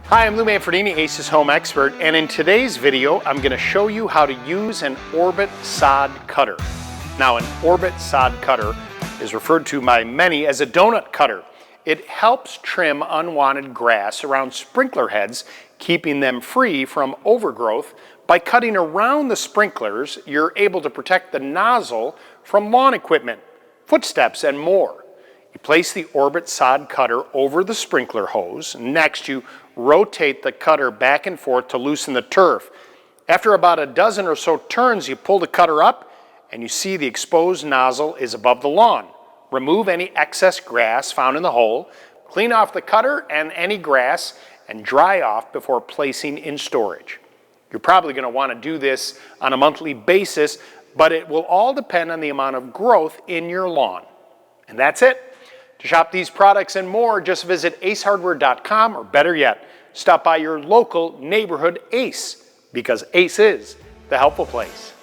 Hi, I'm Lou Manfredini, Ace's Home Expert, and in today's video, I'm going to show you how to use an Orbital Sod Cutter. Now, an Orbital Sod Cutter is referred to by many as a donut cutter. It helps trim unwanted grass around sprinkler heads, keeping them free from overgrowth. By cutting around the sprinklers, you're able to protect the nozzle from lawn equipment, footsteps, and more. You place the Orbital Sod Cutter over the sprinkler hose. Next, you rotate the cutter back and forth to loosen the turf. After about a dozen or so turns, you pull the cutter up and you see the exposed nozzle is above the lawn. Remove any excess grass found in the hole, clean off the cutter and any grass, and dry off before placing in storage. You're probably going to want to do this on a monthly basis, but it will all depend on the amount of growth in your lawn. And that's it. To shop these products and more, just visit acehardware.com, or better yet, stop by your local neighborhood Ace, because Ace is the helpful place.